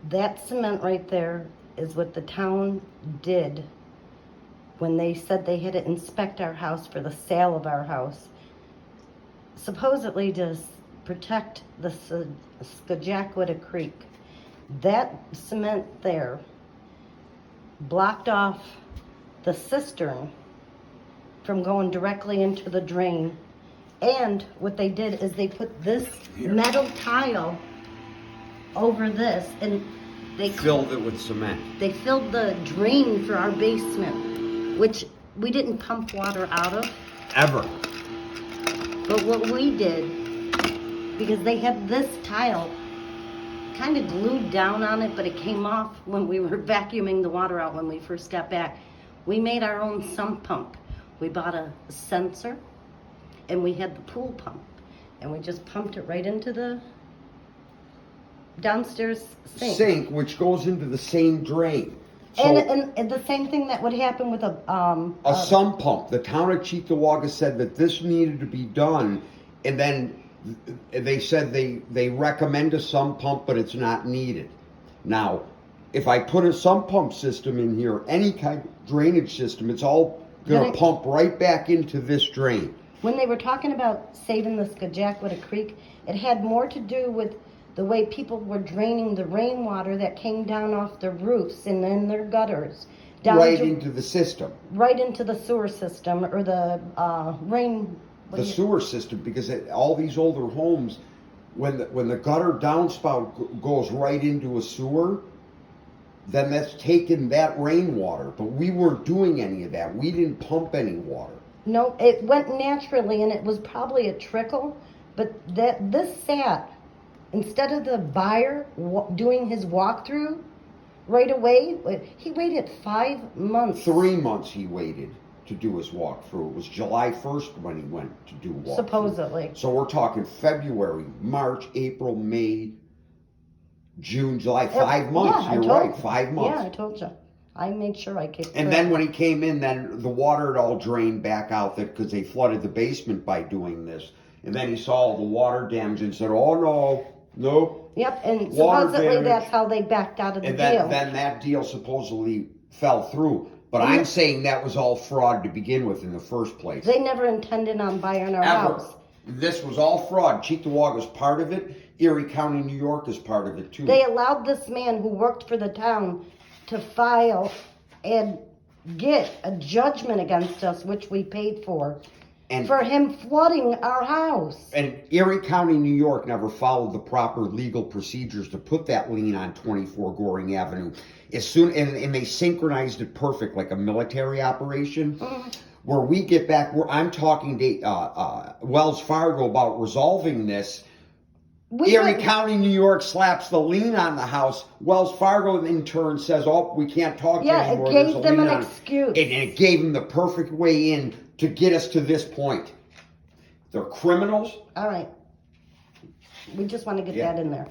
That cement right there is what the town did when they said they had to inspect our house for the sale of our house. Supposedly to protect the Skajakwita Creek. That cement there blocked off the cistern from going directly into the drain. And what they did is they put this metal tile over this, and they filled it with cement. They filled the drain for our basement, which we didn't pump water out of. Ever. But what we did, because they had this tile kind of glued down on it, but it came off when we were vacuuming the water out when we first got back. We made our own sump pump. We bought a sensor, and we had the pool pump, and we just pumped it right into the downstairs sink. Which goes into the same drain. So, and the same thing that would happen with a sump pump. The town of Cheektowaga said that this needed to be done, and then they said they recommend a sump pump, but it's not needed. Now, if I put a sump pump system in here, any kind of drainage system, it's all going to pump right back into this drain. When they were talking about saving the Skajakwita Creek, it had more to do with the way people were draining the rainwater that came down off their roofs and in their gutters. Into the system. Right into the sewer system, or the sewer system, because all these older homes, when the gutter downspout goes right into a sewer, then that's taking that rainwater. But we weren't doing any of that. We didn't pump any water. No, it went naturally, and it was probably a trickle. But this sat, instead of the buyer doing his walkthrough right away, he waited 5 months. 3 months he waited to do his walkthrough. It was July 1st when he went to do walkthrough. Supposedly. So we're talking February, March, April, May, June, July. 5 months. Yeah, You're right, 5 months. Yeah, I told you. I made sure I kicked. And then when he came in, then the water had all drained back out because they flooded the basement by doing this. And then he saw all the water damage and said, "Oh no, nope." Yep, and Water supposedly damage. that's how they backed out of the And deal. then that deal supposedly fell through. But I'm saying that was all fraud to begin with in the first place. They never intended on buying our Ever. house. This was all fraud. Cheektowaga is part of it. Erie County, New York is part of it too. They allowed this man who worked for the town to file and get a judgment against us, which we paid for him flooding our house. And Erie County, New York never followed the proper legal procedures to put that lien on 24 Goring Avenue. And they synchronized it perfect, like a military operation. Where we get back, where I'm talking to Wells Fargo about resolving this. Erie County, New York slaps the lien on the house. Wells Fargo in turn says, "Oh, we can't talk to you anymore." Yeah, it gave them an excuse. And it gave them the perfect way in to get us to this point. They're criminals. All right. We just want to get that in there.